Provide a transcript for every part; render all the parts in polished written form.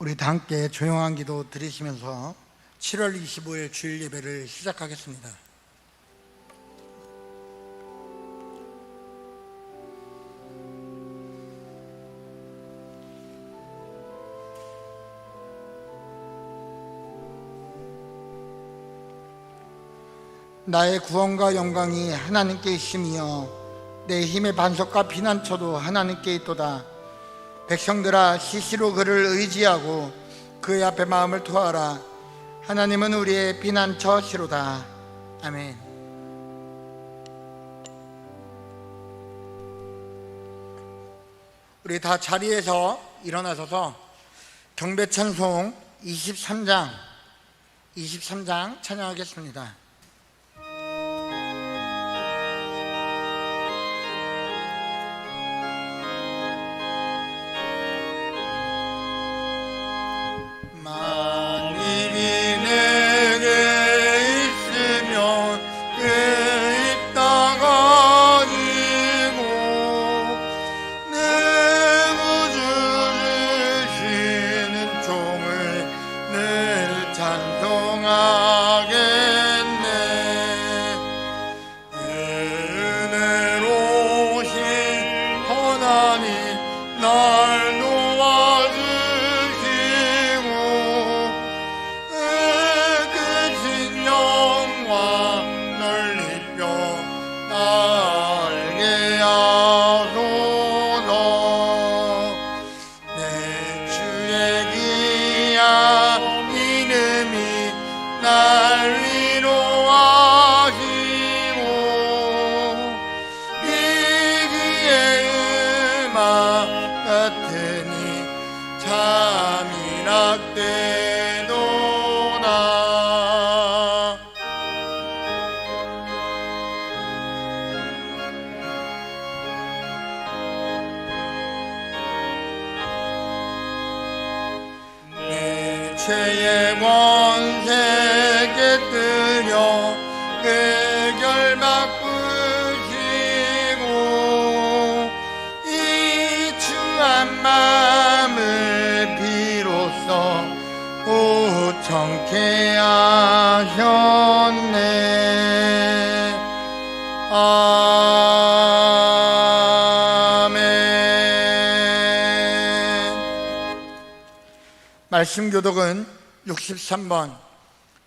우리 다 함께 조용한 기도 드리시면서 7월 25일 주일 예배를 시작하겠습니다. 나의 구원과 영광이 하나님께 있으며 내 힘의 반석과 피난처도 하나님께 있도다. 백성들아, 시시로 그를 의지하고 그의 앞에 마음을 투하라. 하나님은 우리의 피난처시로다. 아멘. 우리 다 자리에서 일어나셔서 경배찬송 23장 찬양하겠습니다. 죄의 권세 깨뜨려 해결 바꾸시고 이 추한 마음을 비로소 우청케 하셨네. 말씀 교독은 63번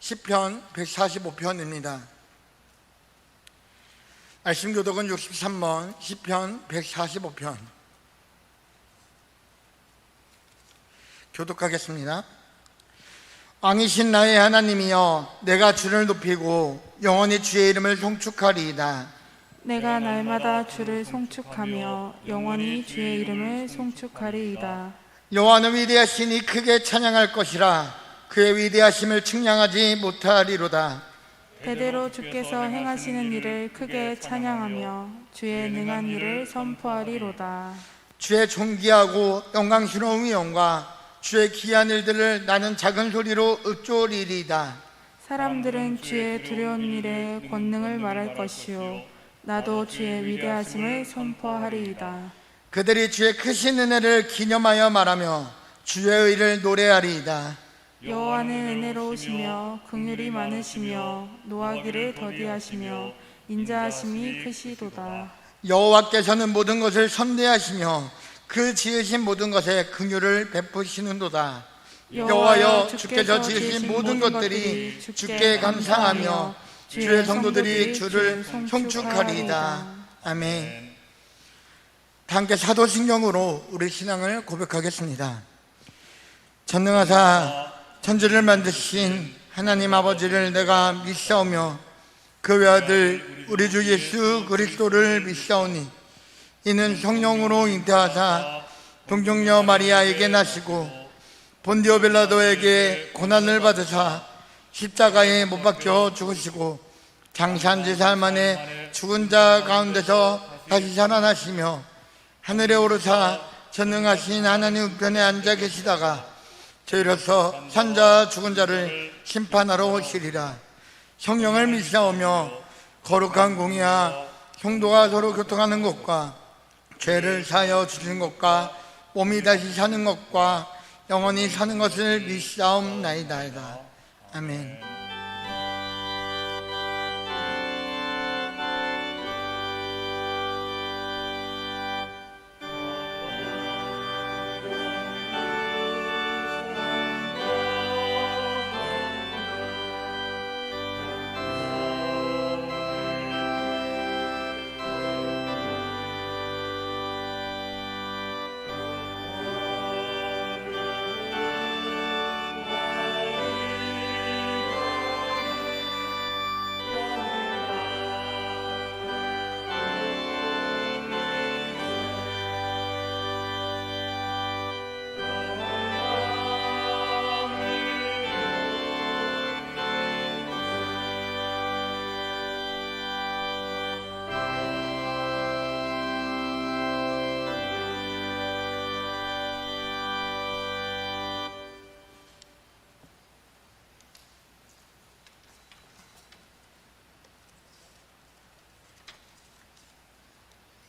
시편 145편입니다. 말씀 교독은 63번 시편 145편 교독하겠습니다. 왕이신 나의 하나님이여, 내가 주를 높이고 영원히 주의 이름을 송축하리이다. 내가 날마다 주를 송축하며 영원히 주의 이름을 송축하리이다. 여호와는 위대하시니 크게 찬양할 것이라. 그의 위대하심을 측량하지 못하리로다. 대대로 주께서 행하시는 일을 크게 찬양하며 주의 능한 일을 선포하리로다. 주의 존귀하고 영광스러운 위엄과 주의 기한 일들을 나는 작은 소리로 읊조리리이다. 사람들은 주의 두려운 일에 권능을 말할 것이요 나도 주의 위대하심을 선포하리이다. 그들이 주의 크신 은혜를 기념하여 말하며 주의 의를 노래하리이다. 여호와는 은혜로우시며 긍휼이 많으시며 노하기를 더디하시며 인자하심이 크시도다. 여호와께서는 모든 것을 선대하시며 그 지으신 모든 것에 긍휼을 베푸시는도다. 여호와여, 주께서 지으신 모든 것들이 주께 감사하며 주의 성도들이 주를 송축하리이다. 아멘. 함께 사도신경으로 우리 신앙을 고백하겠습니다. 전능하사 천지를 만드신 하나님 아버지를 내가 믿사오며 그 외아들 우리 주 예수 그리스도를 믿사오니 이는 성령으로 잉태하사 동정녀 마리아에게 나시고 본디오 빌라도에게 고난을 받으사 십자가에 못 박혀 죽으시고 장사한 지 사흘 만에 죽은 자 가운데서 다시 살아나시며 하늘에 오르사 전능하신 하나님 우편에 앉아 계시다가 저희로서 산자 죽은 자를 심판하러 오시리라. 성령을 믿사오며 거룩한 공의와 성도가 서로 교통하는 것과 죄를 사하여 주시는 것과 몸이 다시 사는 것과 영원히 사는 것을 믿사옵나이다. 아멘.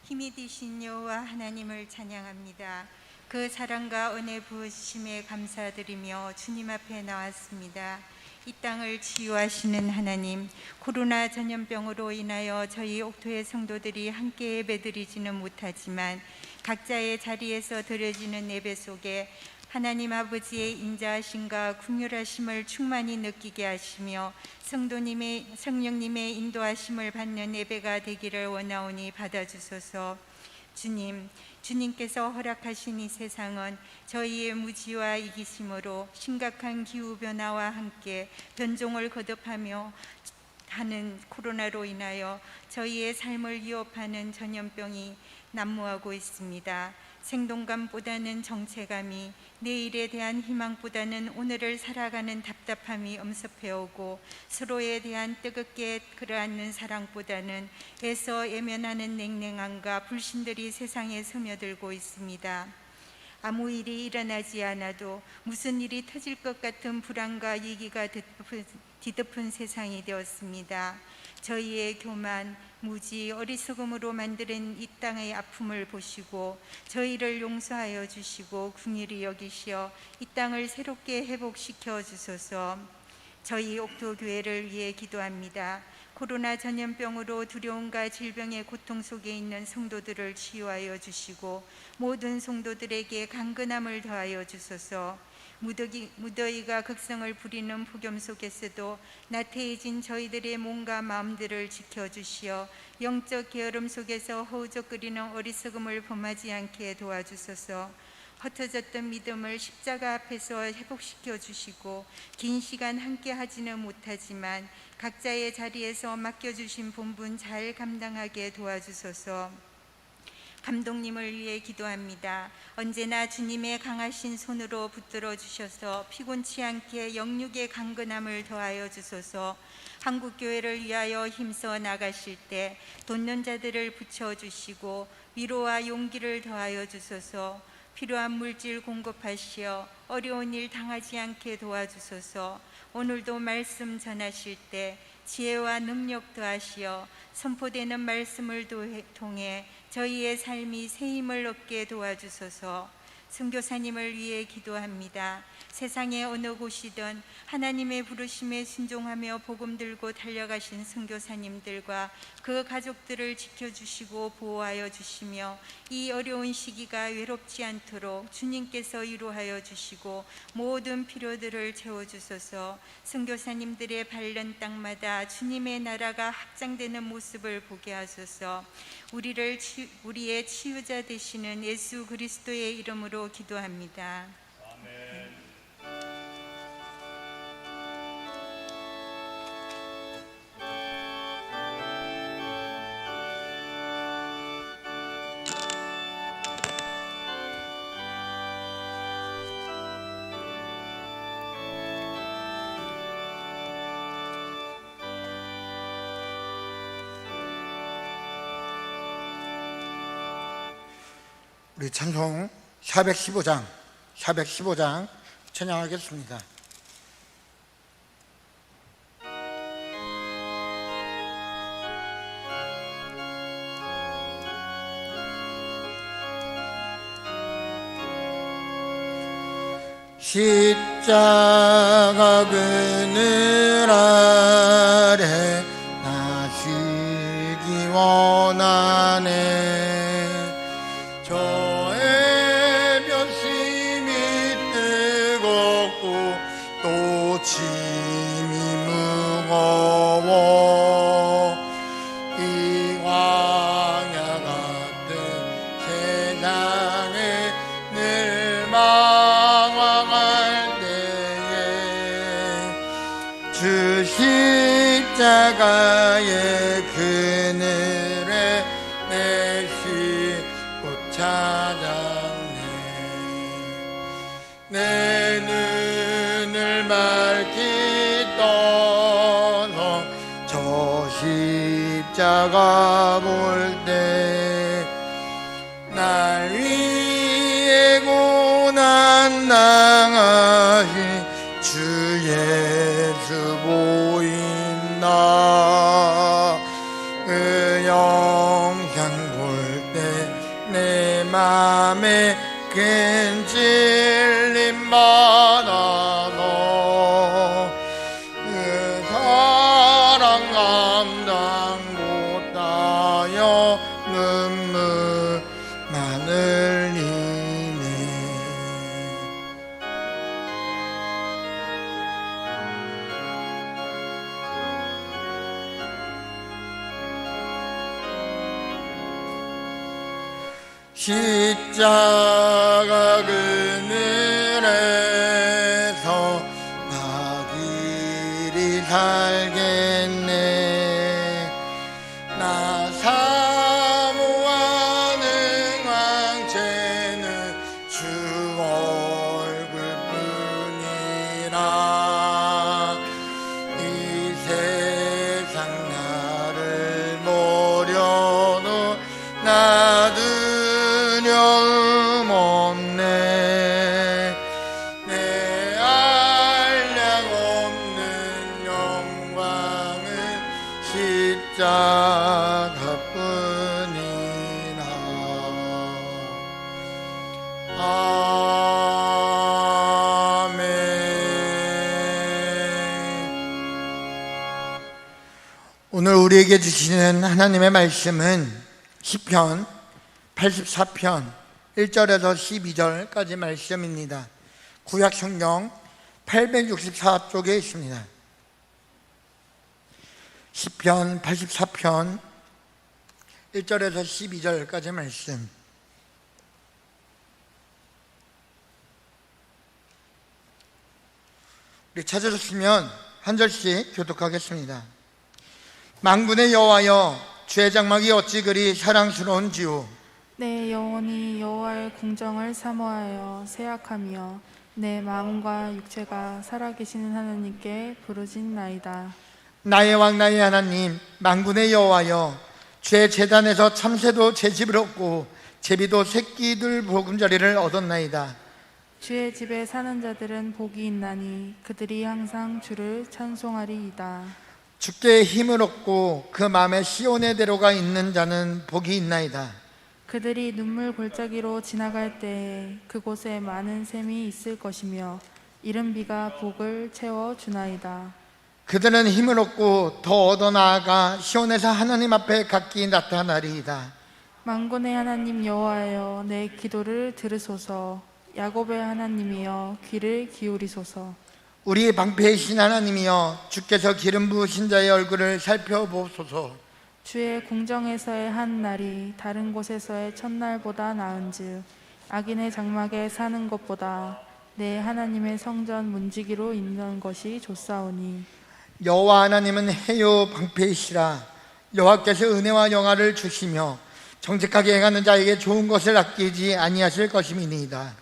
힘이 되신 여호와 하나님을 찬양합니다. 그 사랑과 은혜 부으심에 감사드리며 주님 앞에 나왔습니다. 이 땅을 치유하시는 하나님, 코로나 전염병으로 인하여 저희 옥토의 성도들이 함께 예배드리지는 못하지만 각자의 자리에서 드려지는 예배 속에 하나님 아버지의 인자하심과 긍휼하심을 충만히 느끼게 하시며 성령님의 인도하심을 받는 예배가 되기를 원하오니 받아주소서. 주님께서 허락하신 이 세상은 저희의 무지와 이기심으로 심각한 기후변화와 함께 변종을 거듭하며 하는 코로나로 인하여 저희의 삶을 위협하는 전염병이 난무하고 있습니다. 생동감보다는 정체감이, 내일에 대한 희망보다는 오늘을 살아가는 답답함이 엄습해오고, 서로에 대한 뜨겁게 끌어안는 사랑보다는 애써 예면하는 냉랭함과 불신들이 세상에 스며들고 있습니다. 아무 일이 일어나지 않아도 무슨 일이 터질 것 같은 불안과 위기가 뒤덮은 세상이 되었습니다. 저희의 교만, 무지, 어리석음으로 만드는 이 땅의 아픔을 보시고 저희를 용서하여 주시고 긍휼히 여기시어 이 땅을 새롭게 회복시켜 주소서. 저희 옥토교회를 위해 기도합니다. 코로나 전염병으로 두려움과 질병의 고통 속에 있는 성도들을 치유하여 주시고 모든 성도들에게 강건함을 더하여 주소서. 무더위가 극성을 부리는 폭염 속에서도 나태해진 저희들의 몸과 마음들을 지켜주시어 영적 게으름 속에서 허우적거리는 어리석음을 범하지 않게 도와주소서. 흩어졌던 믿음을 십자가 앞에서 회복시켜 주시고 긴 시간 함께 하지는 못하지만 각자의 자리에서 맡겨주신 본분 잘 감당하게 도와주소서. 감독님을 위해 기도합니다. 언제나 주님의 강하신 손으로 붙들어 주셔서 피곤치 않게 영육의 강건함을 더하여 주소서. 한국교회를 위하여 힘써 나가실 때 돕는 자들을 붙여주시고 위로와 용기를 더하여 주소서. 필요한 물질 공급하시어 어려운 일 당하지 않게 도와주소서. 오늘도 말씀 전하실 때 지혜와 능력 더하시어 선포되는 말씀을 통해 저희의 삶이 새 힘을 얻게 도와주소서. 선교사님을 위해 기도합니다. 세상의 어느 곳이든 하나님의 부르심에 순종하며 복음 들고 달려가신 선교사님들과 그 가족들을 지켜주시고 보호하여 주시며 이 어려운 시기가 외롭지 않도록 주님께서 위로하여 주시고 모든 필요들을 채워주소서. 선교사님들의 밟는 땅마다 주님의 나라가 확장되는 모습을 보게 하소서. 우리의 치유자 되시는 예수 그리스도의 이름으로 기도합니다. 아멘. 우리 찬송 415장 찬양하겠습니다. 십자가 그늘 아래 나 쉬기 원하네. 저의 벼심이 뜨겁고 또 짐이 무거워 이 광야 같은 세상에 늘 망황할 때에 주 십자가의 그늘에 내 쉴곳 찾았네. 내 눈을 밝히 떠서 저 십자가 볼 때 날 위해 고난 당하신 주 예수 보인다. 그 영상 볼 때 내 맘에 큰 찔림 받아서 그 사랑 감당 못하여 눈물만 흘리네. 십자가 그늘에서 나 길이 살겠네. 나 사모하는 왕체는 주 얼굴뿐이라. 이 세상 나를 모려도 나 두려움 없네. 내 알량 없는 영광은 십자가뿐이라. 아멘. 오늘 우리에게 주시는 하나님의 말씀은 시편 84편 1절에서 12절까지 말씀입니다. 구약 성경 864쪽에 있습니다. 시편 84편 1절에서 12절까지 말씀. 우리 찾으셨으면 한 절씩 교독하겠습니다. 만군의 여호와여, 주의 장막이 어찌 그리 사랑스러운지요. 내 영혼이 여호와의 궁정을 사모하여 세약하며 내 마음과 육체가 살아계시는 하나님께 부르짖나이다. 나의 왕 나의 하나님, 만군의 여호와여, 주의 제단에서 참새도 제 집을 얻고 제비도 새끼들 보금자리를 얻었나이다. 주의 집에 사는 자들은 복이 있나니 그들이 항상 주를 찬송하리이다. 주께 힘을 얻고 그 마음에 시온의 대로가 있는 자는 복이 있나이다. 그들이 눈물 골짜기로 지나갈 때에 그곳에 많은 샘이 있을 것이며 이른 비가 복을 채워주나이다. 그들은 힘을 얻고 더 얻어 나아가 시온에서 하나님 앞에 각기 나타나리이다. 만군의 하나님 여호와여, 내 기도를 들으소서. 야곱의 하나님이여, 귀를 기울이소서. 우리 방패이신 하나님이여, 주께서 기름 부으신 자의 얼굴을 살펴보소서. 주의 궁정에서의 한 날이 다른 곳에서의 첫날보다 나은즉 악인의 장막에 사는 것보다 내 하나님의 성전 문지기로 있는 것이 좋사오니. 여호와 하나님은 해요 방패이시라. 여호와께서 은혜와 영화를 주시며 정직하게 행하는 자에게 좋은 것을 아끼지 아니하실 것임이니이다.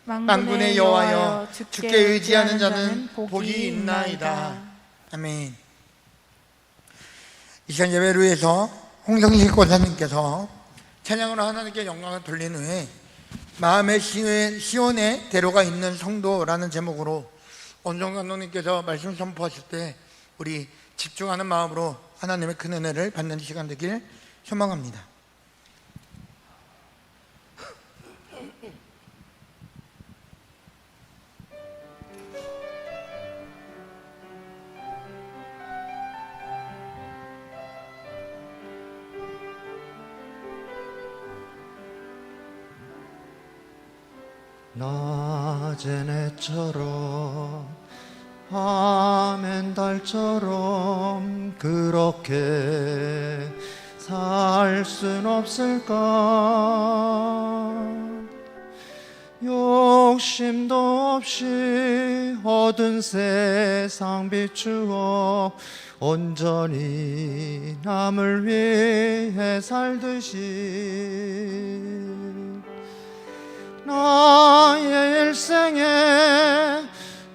만군의 여호와여, 주께 의지하는 자는 복이 있나이다. 아멘. 이 시간 예배를 위해서 홍성식 권사님께서 찬양으로 하나님께 영광을 돌린 후에 마음의 시온의 대로가 있는 성도라는 제목으로 원종 감독님께서 말씀 선포하실 때 우리 집중하는 마음으로 하나님의 큰 은혜를 받는 시간 되길 소망합니다. 낮엔 해처럼 밤엔 달처럼 그렇게 살 순 없을까? 욕심도 없이 얻은 세상 비추어 온전히 남을 위해 살듯이 나의 일생에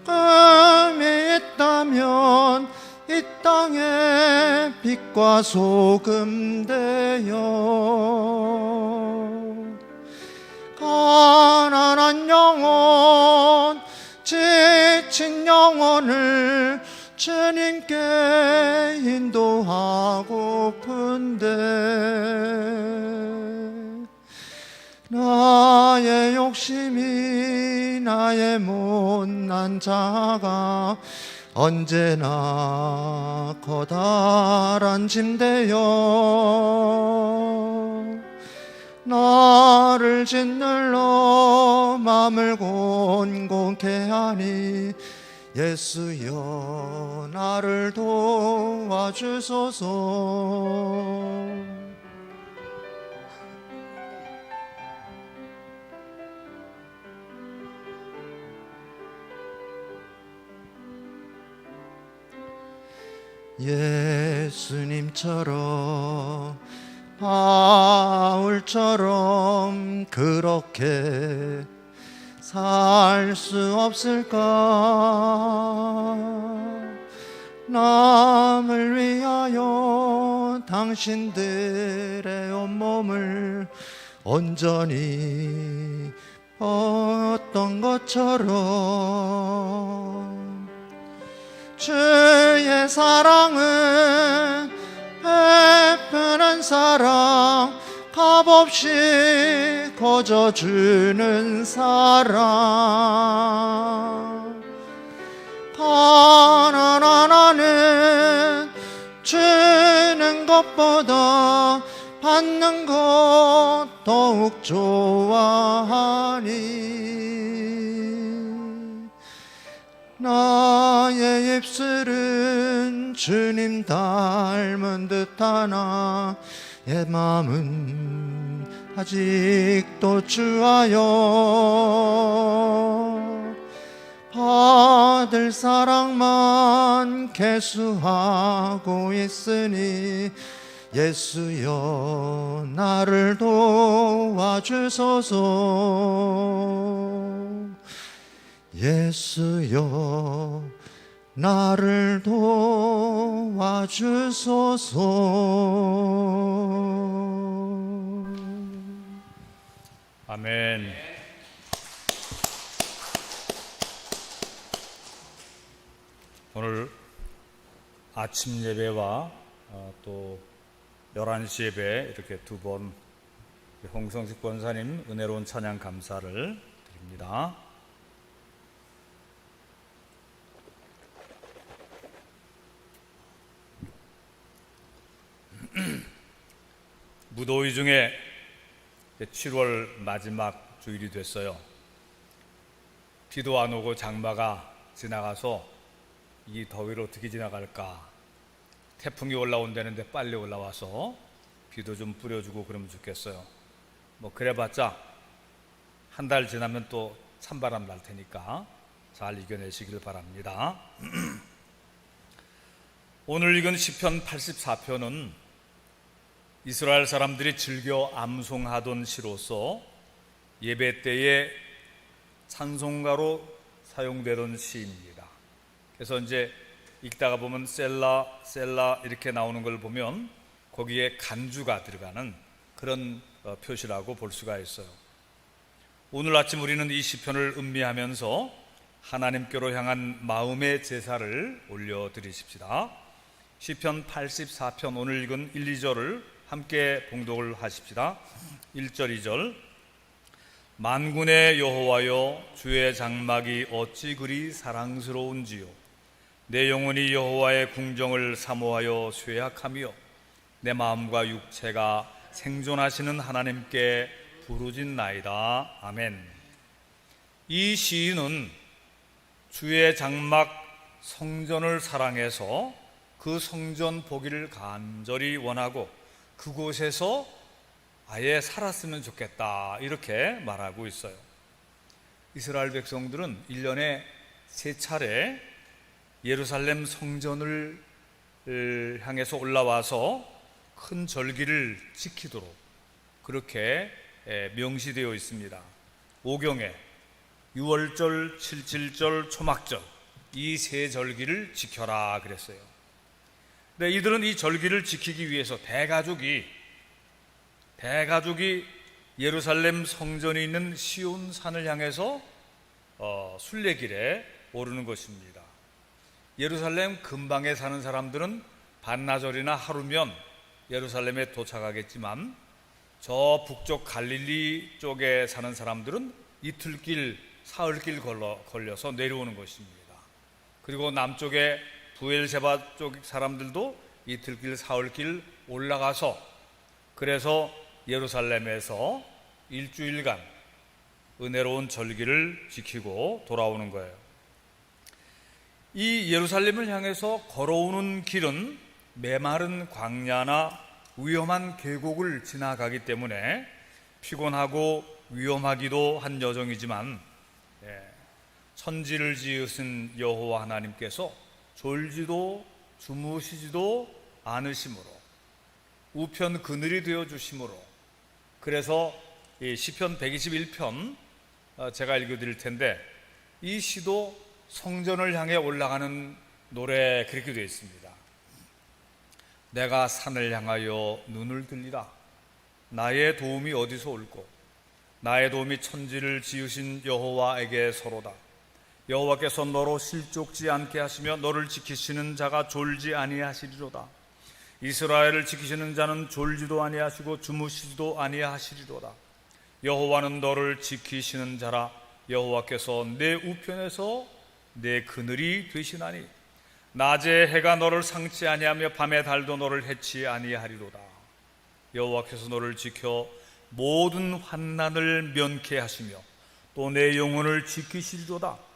꿈이 있다면 이 땅에 빛과 소금 되어 가난한 영혼, 지친 영혼을 주님께 인도하고픈데 나의 욕심이 나의 못난 자가 언제나 커다란 짐 되어 나를 짓눌러 맘을 곤곤케 하니 예수여 나를 도와주소서. 예수님처럼 바울처럼 그렇게 살 수 없을까? 남을 위하여 당신들의 온몸을 온전히 어떤 것처럼 주의 사랑은 베푸는 사랑, 값없이 거저주는 사랑. 가난한 나는 주는 것보다 받는 것 더욱 좋아하니 나의 입술은 주님 닮은 듯하나 내 마음은 아직도 주하여 받을 사랑만 계수하고 있으니 예수여 나를 도와주소서. 예수여 나를 도와주소서. 아멘. 오늘 아침 예배와 또 11시 예배 이렇게 두 번 홍성식 권사님 은혜로운 찬양 감사를 드립니다. 무더위 중에 7월 마지막 주일이 됐어요. 비도 안 오고 장마가 지나가서 이 더위를 어떻게 지나갈까? 태풍이 올라온다는데 빨리 올라와서 비도 좀 뿌려주고 그러면 좋겠어요. 뭐 그래봤자 한 달 지나면 또 찬바람 날 테니까 잘 이겨내시길 바랍니다. 오늘 읽은 시편 84편은 이스라엘 사람들이 즐겨 암송하던 시로서 예배 때에 찬송가로 사용되던 시입니다. 그래서 이제 읽다가 보면 셀라 셀라 이렇게 나오는 걸 보면 거기에 간주가 들어가는 그런 표시라고 볼 수가 있어요. 오늘 아침 우리는 이 시편을 음미하면서 하나님께로 향한 마음의 제사를 올려드리십시다. 시편 84편 오늘 읽은 1, 2절을 함께 봉독을 하십시다. 1절 2절 만군의 여호와여 주의 장막이 어찌 그리 사랑스러운지요 내 영혼이 여호와의 궁정을 사모하여 쇠약하며 내 마음과 육체가 생존하시는 하나님께 부르짖나이다. 아멘. 이 시인은 주의 장막 성전을 사랑해서 그 성전 보기를 간절히 원하고 그곳에서 아예 살았으면 좋겠다, 이렇게 말하고 있어요. 이스라엘 백성들은 1년에 3차례 예루살렘 성전을 향해서 올라와서 큰 절기를 지키도록 그렇게 명시되어 있습니다. 오경에 유월절, 칠칠절, 초막절 이 3절기를 지켜라 그랬어요. 근데 이들은 이 절기를 지키기 위해서 대가족이 예루살렘 성전이 있는 시온산을 향해서 순례길에 오르는 것입니다. 예루살렘 근방에 사는 사람들은 반나절이나 하루면 예루살렘에 도착하겠지만 저 북쪽 갈릴리 쪽에 사는 사람들은 이틀길, 사흘길 걸려서 내려오는 것입니다. 그리고 남쪽에 부엘세바 쪽 사람들도 이틀길, 사흘길 올라가서 그래서 예루살렘에서 일주일간 은혜로운 절기를 지키고 돌아오는 거예요. 이 예루살렘을 향해서 걸어오는 길은 메마른 광야나 위험한 계곡을 지나가기 때문에 피곤하고 위험하기도 한 여정이지만 천지를 지으신 여호와 하나님께서 졸지도 주무시지도 않으심으로 우편 그늘이 되어 주심으로, 그래서 이 시편 121편 제가 읽어드릴 텐데 이 시도 성전을 향해 올라가는 노래 그렇게 되어 있습니다. 내가 산을 향하여 눈을 들리라. 나의 도움이 어디서 올꼬? 나의 도움이 천지를 지으신 여호와에게서로다. 여호와께서 너로 실족지 않게 하시며 너를 지키시는 자가 졸지 아니하시리로다. 이스라엘을 지키시는 자는 졸지도 아니하시고 주무시지도 아니하시리로다. 여호와는 너를 지키시는 자라. 여호와께서 내 우편에서 내 그늘이 되시나니 낮에 해가 너를 상치 아니하며 밤에 달도 너를 해치 아니하리로다. 여호와께서 너를 지켜 모든 환난을 면케 하시며 또 내 영혼을 지키시리로다.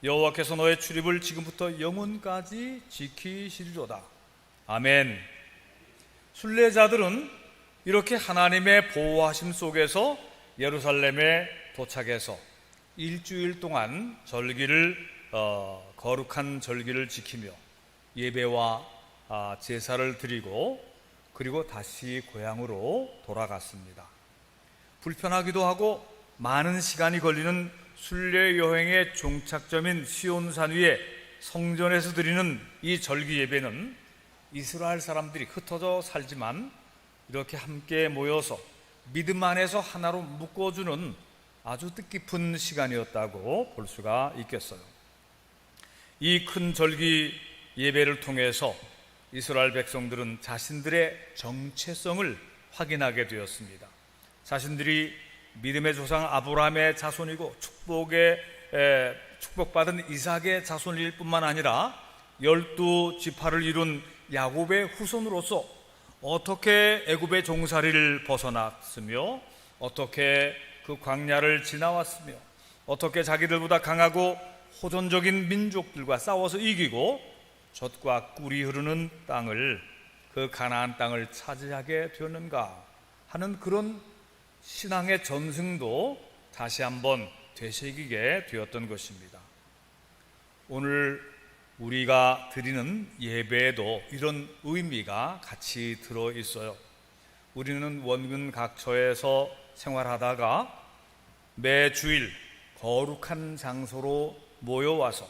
여호와께서 너의 출입을 지금부터 영원까지 지키시리로다. 아멘. 순례자들은 이렇게 하나님의 보호하심 속에서 예루살렘에 도착해서 일주일 동안 거룩한 절기를 지키며 예배와 제사를 드리고 그리고 다시 고향으로 돌아갔습니다. 불편하기도 하고 많은 시간이 걸리는 순례 여행의 종착점인 시온산 위에 성전에서 드리는 이 절기 예배는 이스라엘 사람들이 흩어져 살지만 이렇게 함께 모여서 믿음 안에서 하나로 묶어주는 아주 뜻깊은 시간이었다고 볼 수가 있겠어요. 이 큰 절기 예배를 통해서 이스라엘 백성들은 자신들의 정체성을 확인하게 되었습니다. 자신들이 믿음의 조상 아브라함의 자손이고 축복받은 이삭의 자손일 뿐만 아니라 12지파를 이룬 야곱의 후손으로서 어떻게 애굽의 종살이를 벗어났으며 어떻게 그 광야를 지나왔으며 어떻게 자기들보다 강하고 호전적인 민족들과 싸워서 이기고 젖과 꿀이 흐르는 땅을, 그 가나안 땅을 차지하게 되었는가 하는 그런 신앙의 전승도 다시 한번 되새기게 되었던 것입니다. 오늘 우리가 드리는 예배에도 이런 의미가 같이 들어 있어요. 우리는 원근 각처에서 생활하다가 매 주일 거룩한 장소로 모여와서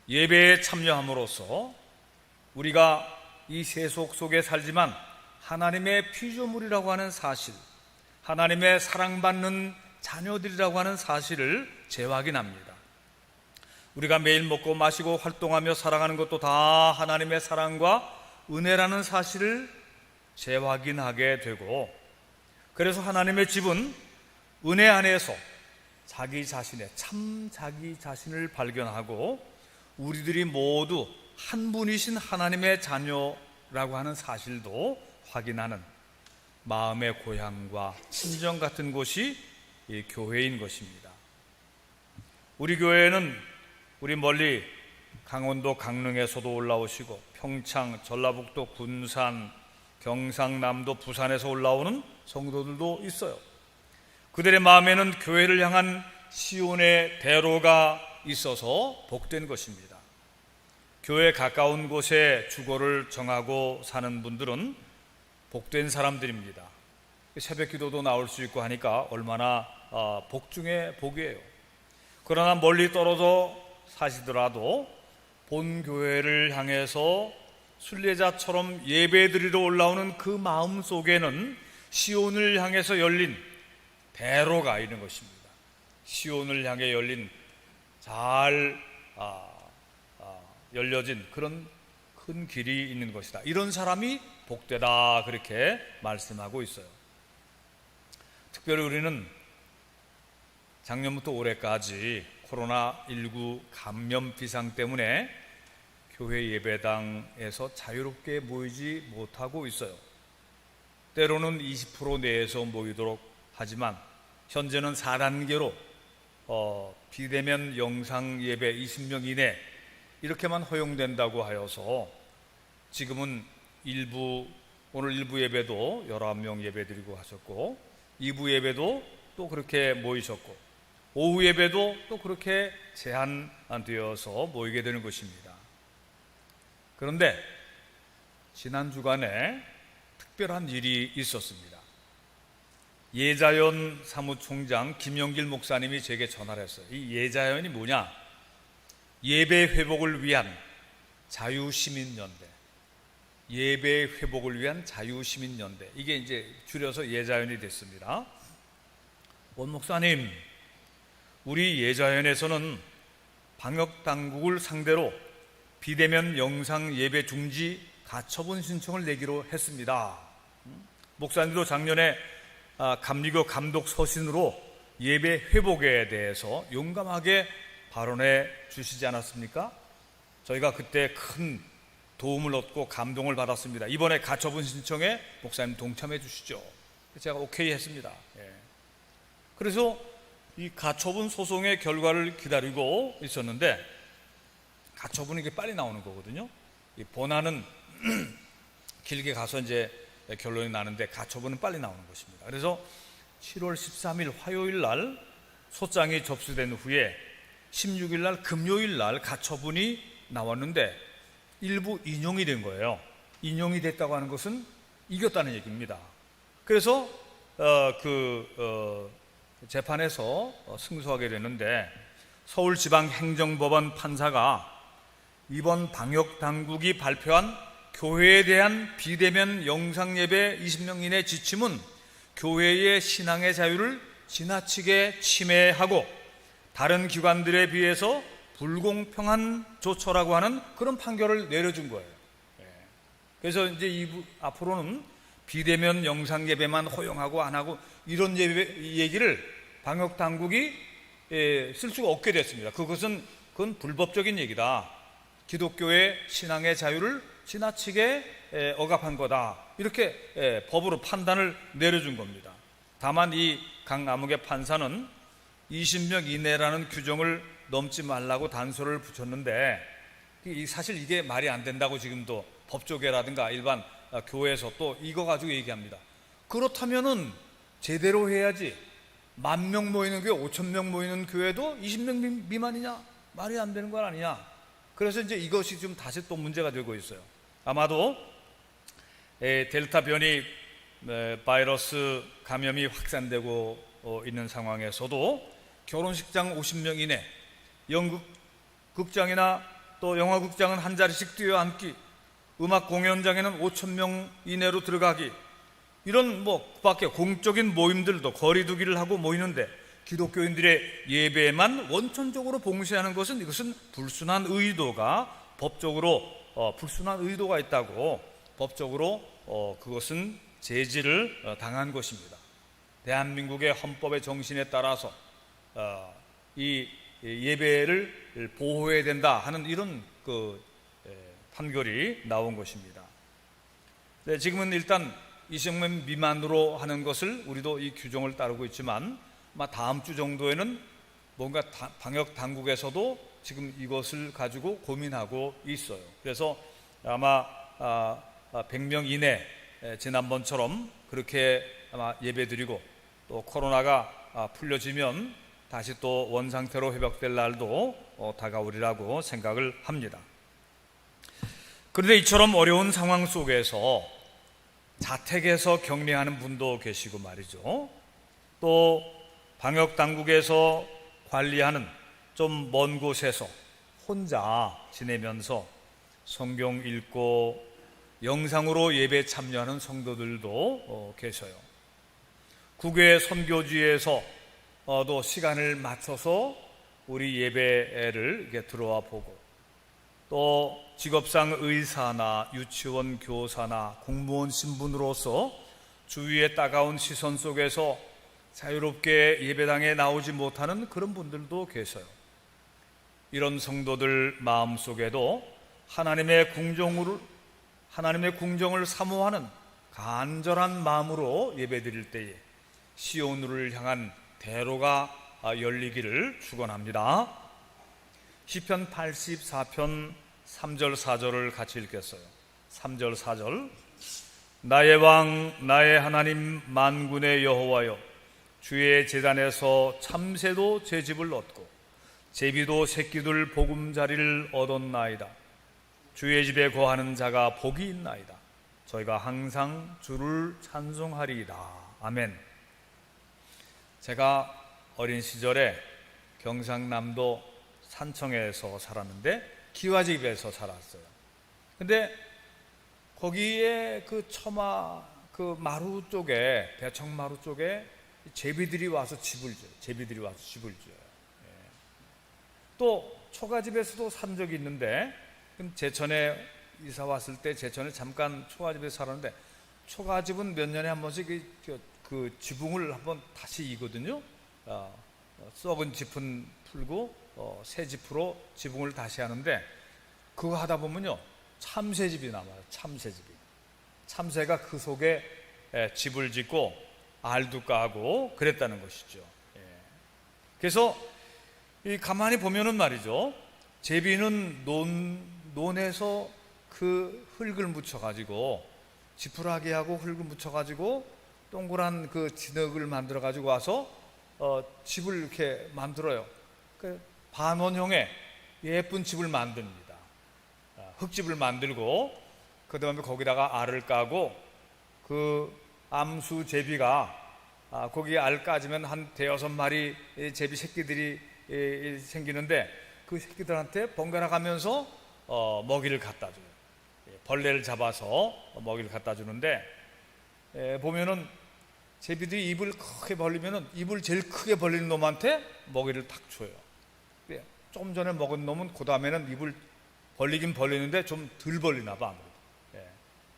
예배에 참여함으로써 우리가 이 세속 속에 살지만 하나님의 피조물이라고 하는 사실, 하나님의 사랑받는 자녀들이라고 하는 사실을 재확인합니다. 우리가 매일 먹고 마시고 활동하며 살아가는 것도 다 하나님의 사랑과 은혜라는 사실을 재확인하게 되고, 그래서 하나님의 집은 은혜 안에서 자기 자신을 발견하고 우리들이 모두 한 분이신 하나님의 자녀라고 하는 사실도 확인하는 마음의 고향과 친정 같은 곳이 이 교회인 것입니다. 우리 교회는 우리 멀리 강원도 강릉에서도 올라오시고 평창, 전라북도 군산, 경상남도 부산에서 올라오는 성도들도 있어요. 그들의 마음에는 교회를 향한 시온의 대로가 있어서 복된 것입니다. 교회에 가까운 곳에 주거를 정하고 사는 분들은 복된 사람들입니다. 새벽 기도도 나올 수 있고 하니까 얼마나 복 중에 복이에요. 그러나 멀리 떨어져 사시더라도 본 교회를 향해서 순례자처럼 예배드리러 올라오는 그 마음 속에는 시온을 향해서 열린 대로가 있는 것입니다. 시온을 향해 열린 잘 열려진 그런 큰 길이 있는 것이다. 이런 사람이 복되다, 그렇게 말씀하고 있어요. 특별히 우리는 작년부터 올해까지 코로나19 감염 비상 때문에 교회 예배당에서 자유롭게 모이지 못하고 있어요. 때로는 20% 내에서 모이도록 하지만 현재는 4단계로 비대면 영상 예배 20명 이내 이렇게만 허용된다고 하여서 지금은 오늘 일부 예배도 11명 예배드리고 하셨고 2부 예배도 또 그렇게 모이셨고 오후 예배도 또 그렇게 제한되어서 모이게 되는 것입니다. 그런데 지난 주간에 특별한 일이 있었습니다. 예자연 사무총장 김영길 목사님이 제게 전화를 했어요. 이 예자연이 뭐냐? 예배 회복을 위한 자유시민연대. 예배 회복을 위한 자유시민연대. 이게 이제 줄여서 예자연이 됐습니다. 원 목사님, 우리 예자연에서는 방역당국을 상대로 비대면 영상 예배 중지 가처분 신청을 내기로 했습니다. 목사님도 작년에 감리교 감독 서신으로 예배 회복에 대해서 용감하게 발언해 주시지 않았습니까? 저희가 그때 큰 도움을 얻고 감동을 받았습니다. 이번에 가처분 신청에 목사님 동참해 주시죠. 제가 오케이 했습니다. 그래서 이 가처분 소송의 결과를 기다리고 있었는데, 가처분이 이게 빨리 나오는 거거든요. 이 본안은 길게 가서 이제 결론이 나는데 가처분은 빨리 나오는 것입니다. 그래서 7월 13일 화요일 날 소장이 접수된 후에 16일 날 금요일 날 가처분이 나왔는데 일부 인용이 된 거예요. 인용이 됐다고 하는 것은 이겼다는 얘기입니다. 그래서 재판에서 승소하게 됐는데 서울지방행정법원 판사가 이번 방역당국이 발표한 교회에 대한 비대면 영상예배 20명 이내 지침은 교회의 신앙의 자유를 지나치게 침해하고 다른 기관들에 비해서 불공평한 조처라고 하는 그런 판결을 내려준 거예요. 그래서 이제 앞으로는 비대면 영상예배만 허용하고 안 하고 이런 얘기를 방역당국이 쓸 수가 없게 됐습니다. 그건 불법적인 얘기다. 기독교의 신앙의 자유를 지나치게 억압한 거다. 이렇게 법으로 판단을 내려준 겁니다. 다만 이 강남욱의 판사는 20명 이내라는 규정을 넘지 말라고 단서를 붙였는데 사실 이게 말이 안 된다고 지금도 법조계라든가 일반 교회에서 또 이거 가지고 얘기합니다. 그렇다면은 제대로 해야지. 10,000명 모이는 교회, 5,000명 모이는 교회도 20명 미만이냐? 말이 안 되는 건 아니냐? 그래서 이제 이것이 좀 다시 또 문제가 되고 있어요. 아마도 델타 변이 바이러스 감염이 확산되고 있는 상황에서도 결혼식장 50명 이내, 연극 극장이나 또 영화극장은 한 자리씩 뛰어앉기, 음악 공연장에는 5,000명 이내로 들어가기, 이런 밖에 공적인 모임들도 거리두기를 하고 모이는데 기독교인들의 예배만 원천적으로 봉쇄하는 것은 이것은 불순한 의도가 불순한 의도가 있다고 법적으로 그것은 제지를 당한 것입니다. 대한민국의 헌법의 정신에 따라서 이 예배를 보호해야 된다 하는 이런 판결이 나온 것입니다. 네, 지금은 일단 20명 미만으로 하는 것을 우리도 이 규정을 따르고 있지만 아마 다음 주 정도에는 뭔가 방역 당국에서도 지금 이것을 가지고 고민하고 있어요. 그래서 아마 100명 이내 지난번처럼 그렇게 아마 예배드리고 또 코로나가 풀려지면 다시 또 원상태로 회복될 날도 다가오리라고 생각을 합니다. 그런데 이처럼 어려운 상황 속에서 자택에서 격리하는 분도 계시고 말이죠. 또 방역 당국에서 관리하는 좀 먼 곳에서 혼자 지내면서 성경 읽고 영상으로 예배 참여하는 성도들도 계셔요. 국외 선교지에서 또 시간을 맞춰서 우리 예배를 이렇게 들어와 보고 또 직업상 의사나 유치원 교사나 공무원 신분으로서 주위의 따가운 시선 속에서 자유롭게 예배당에 나오지 못하는 그런 분들도 계셔요. 이런 성도들 마음속에도 하나님의 궁정을 사모하는 간절한 마음으로 예배드릴 때에 시온을 향한 대로가 열리기를 축원합니다. 시편 84편 3절 4절을 같이 읽겠어요. 3절 4절 나의 왕 나의 하나님 만군의 여호와여 주의 제단에서 참새도 제 집을 얻고 제비도 새끼들 보금자리를 얻었나이다. 주의 집에 거하는 자가 복이 있나이다. 저희가 항상 주를 찬송하리이다. 아멘. 제가 어린 시절에 경상남도 산청에서 살았는데 기와집에서 살았어요. 근데 거기에 그 처마 그 마루 쪽에 배청마루 쪽에 제비들이 와서 집을 줘요. 또 초가집에서도 산 적이 있는데 제천에 이사 왔을 때 제천에 잠깐 초가집에서 살았는데 초가집은 몇 년에 한 번씩 그 지붕을 한번 다시 이거든요. 썩은 짚은 풀고 새 짚으로 지붕을 다시 하는데 그거 하다 보면요 참새집이 남아요. 참새가 그 속에 집을 짓고 알도 까고 그랬다는 것이죠. 그래서 가만히 보면은 말이죠, 제비는 논에서 그 흙을 묻혀가지고 지푸라기 하고 흙을 묻혀가지고 동그란 그 진흙을 만들어 가지고 와서 집을 이렇게 만들어요. 그 반원형의 예쁜 집을 만듭니다. 흙집을 만들고 그 다음에 거기다가 알을 까고 그 암수 제비가 거기 알 까지면 한 대여섯 마리 제비 새끼들이 생기는데 그 새끼들한테 번갈아 가면서 먹이를 갖다 줘요. 벌레를 잡아서 먹이를 갖다 주는데 보면은 제비들이 입을 크게 벌리면은 입을 제일 크게 벌리는 놈한테 먹이를 탁 줘요. 좀 전에 먹은 놈은 그 다음에는 입을 벌리긴 벌리는데 좀 덜 벌리나 봐.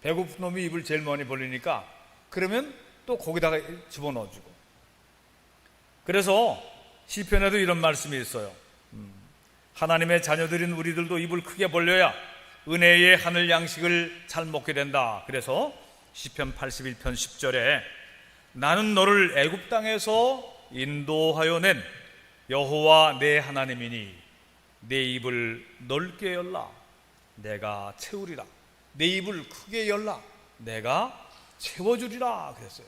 배고픈 놈이 입을 제일 많이 벌리니까 그러면 또 거기다가 집어넣어주고. 그래서 시편에도 이런 말씀이 있어요. 하나님의 자녀들인 우리들도 입을 크게 벌려야 은혜의 하늘 양식을 잘 먹게 된다. 그래서 시편 81편 10절에 나는 너를 애굽 땅에서 인도하여 낸 여호와 내 하나님이니 내 입을 넓게 열라 내가 채우리라. 내 입을 크게 열라 내가 채워주리라 그랬어요.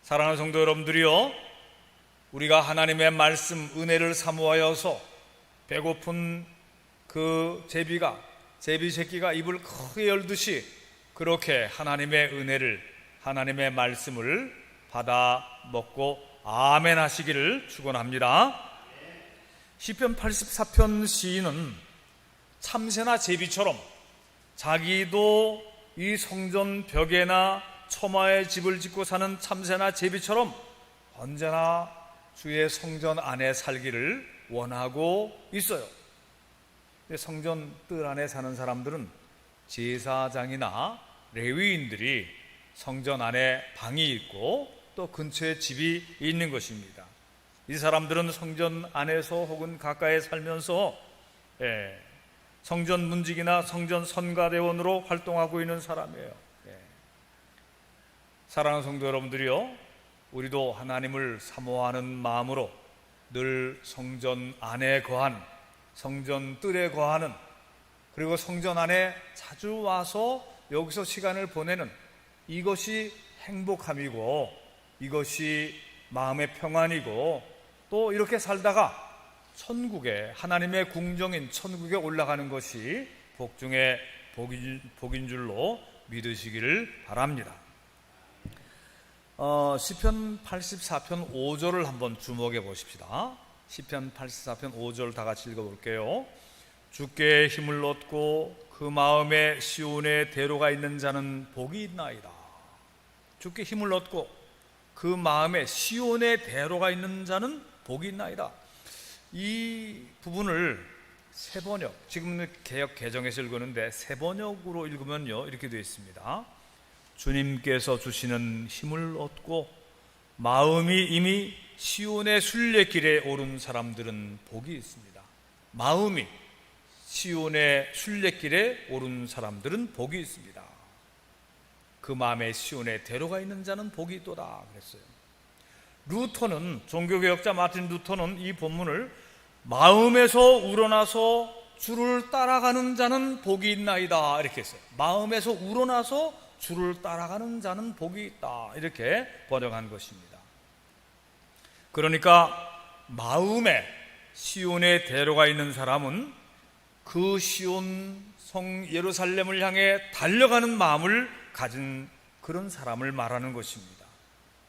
사랑하는 성도 여러분들이요, 우리가 하나님의 말씀 은혜를 사모하여서 배고픈 그 제비 새끼가 입을 크게 열듯이 그렇게 하나님의 은혜를, 하나님의 말씀을 받아 먹고 아멘 하시기를 축원합니다. 시편 84편 시인은 참새나 제비처럼 자기도 이 성전 벽에나 처마에 집을 짓고 사는 참새나 제비처럼 언제나 주의 성전 안에 살기를 원하고 있어요. 성전 뜰 안에 사는 사람들은 제사장이나 레위인들이 성전 안에 방이 있고 또 근처에 집이 있는 것입니다. 이 사람들은 성전 안에서 혹은 가까이 살면서 성전 문직이나 성전 선가대원으로 활동하고 있는 사람이에요. 사랑하는 성도 여러분들이요, 우리도 하나님을 사모하는 마음으로 늘 성전 안에 거한, 성전 뜰에 거하는, 그리고 성전 안에 자주 와서 여기서 시간을 보내는, 이것이 행복함이고 이것이 마음의 평안이고, 또 이렇게 살다가 천국에, 하나님의 궁정인 천국에 올라가는 것이 복 중에 복인 줄로 믿으시기를 바랍니다. 시편 84편 5절을 한번 주목해 보십시다. 시편 84편 5절 다 같이 읽어볼게요. 주께 힘을 얻고 그 마음에 시온의 대로가 있는 자는 복이 있나이다. 주께 힘을 얻고 그 마음에 시온의 대로가 있는 자는 복이 있나이다. 이 부분을 세번역, 지금 개역 개정에서 읽었는데 세번역으로 읽으면요 이렇게 되어 있습니다. 주님께서 주시는 힘을 얻고 마음이 이미 시온의 순례길에 오른 사람들은 복이 있습니다. 마음이 시온의 순례길에 오른 사람들은 복이 있습니다. 그 마음에 시온의 대로가 있는 자는 복이 있도다 그랬어요. 루터는, 종교개혁자 마틴 루터는 이 본문을 마음에서 우러나서 주를 따라가는 자는 복이 있나이다 이렇게 했어요. 마음에서 우러나서 주를 따라가는 자는 복이 있다 이렇게 번역한 것입니다. 그러니까 마음에 시온의 대로가 있는 사람은 그 시온 성 예루살렘을 향해 달려가는 마음을 가진 그런 사람을 말하는 것입니다.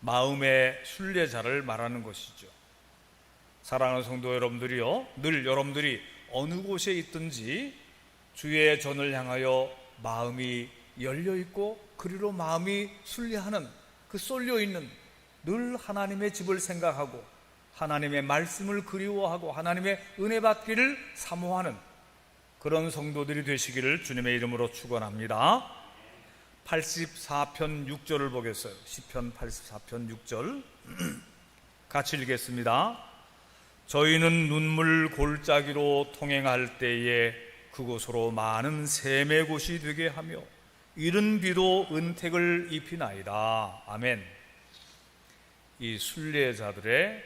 마음의 순례자를 말하는 것이죠. 사랑하는 성도 여러분들이요, 늘 여러분들이 어느 곳에 있든지 주의 전을 향하여 마음이 열려있고 그리로 마음이 순례하는, 그 쏠려있는, 늘 하나님의 집을 생각하고 하나님의 말씀을 그리워하고 하나님의 은혜 받기를 사모하는 그런 성도들이 되시기를 주님의 이름으로 축원합니다. 84편 6절을 보겠어요. 시편 84편 6절 같이 읽겠습니다. 저희는 눈물 골짜기로 통행할 때에 그곳으로 많은 샘의 곳이 되게 하며 이른 비도 은택을 입히나이다. 아멘. 이 순례자들의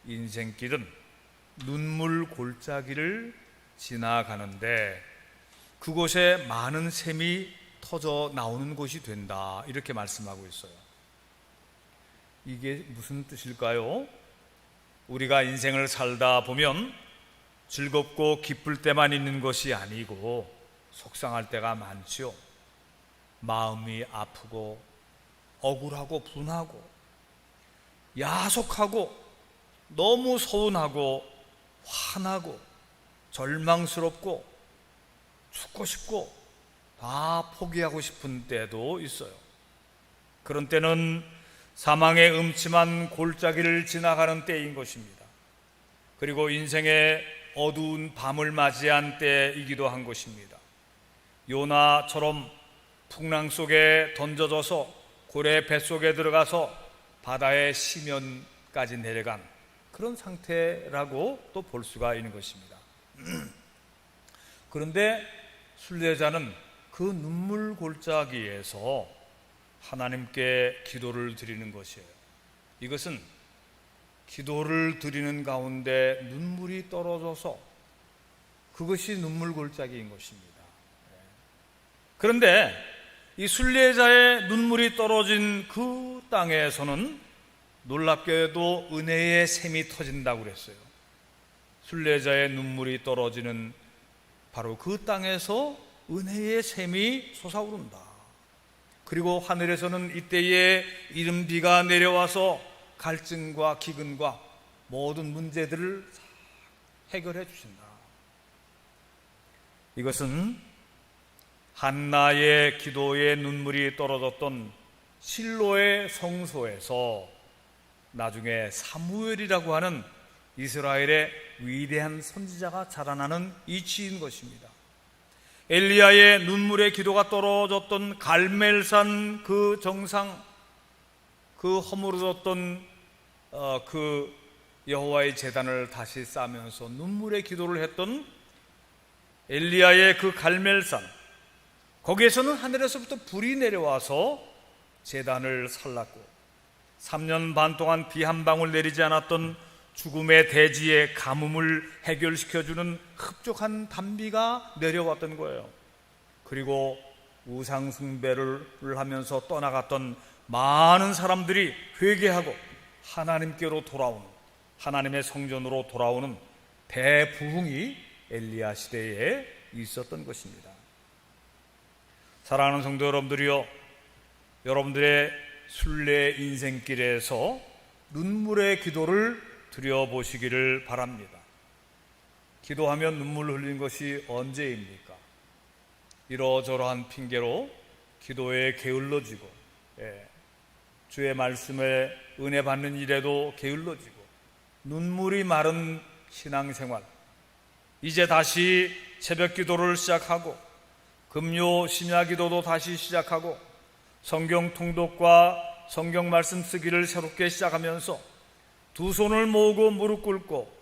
인생길은 눈물 골짜기를 지나가는데 그곳에 많은 샘이 터져 나오는 곳이 된다 이렇게 말씀하고 있어요. 이게 무슨 뜻일까요? 우리가 인생을 살다 보면 즐겁고 기쁠 때만 있는 것이 아니고 속상할 때가 많지요. 마음이 아프고 억울하고 분하고 야속하고 너무 서운하고 화나고 절망스럽고 죽고 싶고 다 포기하고 싶은 때도 있어요. 그런 때는 사망의 음침한 골짜기를 지나가는 때인 것입니다. 그리고 인생의 어두운 밤을 맞이한 때이기도 한 것입니다. 요나처럼 풍랑 속에 던져져서 고래 뱃속에 들어가서 바다의 심연까지 내려간 그런 상태라고 또 볼 수가 있는 것입니다. 그런데 순례자는 그 눈물 골짜기에서 하나님께 기도를 드리는 것이에요. 이것은 기도를 드리는 가운데 눈물이 떨어져서 그것이 눈물 골짜기인 것입니다. 그런데 이 순례자의 눈물이 떨어진 그 땅에서는 놀랍게도 은혜의 샘이 터진다고 그랬어요. 순례자의 눈물이 떨어지는 바로 그 땅에서 은혜의 샘이 솟아오른다. 그리고 하늘에서는 이때에 이른 비가 내려와서 갈증과 기근과 모든 문제들을 해결해 주신다. 이것은 한나의 기도에 눈물이 떨어졌던 실로의 성소에서 나중에 사무엘이라고 하는 이스라엘의 위대한 선지자가 자라나는 이치인 것입니다. 엘리야의 눈물의 기도가 떨어졌던 갈멜산 그 정상, 그 허물어졌던 그 여호와의 제단을 다시 쌓으면서 눈물의 기도를 했던 엘리야의 그 갈멜산, 거기에서는 하늘에서부터 불이 내려와서 제단을 살랐고 3년 반 동안 비 한 방울 내리지 않았던 죽음의 대지의 가뭄을 해결시켜주는 흡족한 단비가 내려왔던 거예요. 그리고 우상 숭배를 하면서 떠나갔던 많은 사람들이 회개하고 하나님께로 돌아오는, 하나님의 성전으로 돌아오는 대부흥이 엘리야 시대에 있었던 것입니다. 사랑하는 성도 여러분들이요, 여러분들의 순례 인생길에서 눈물의 기도를 드려보시기를 바랍니다. 기도하면 눈물 흘린 것이 언제입니까? 이러저러한 핑계로 기도에 게을러지고, 주의 말씀에 은혜 받는 일에도 게을러지고, 눈물이 마른 신앙생활, 이제 다시 새벽 기도를 시작하고 금요 심야 기도도 다시 시작하고 성경 통독과 성경 말씀 쓰기를 새롭게 시작하면서 두 손을 모으고 무릎 꿇고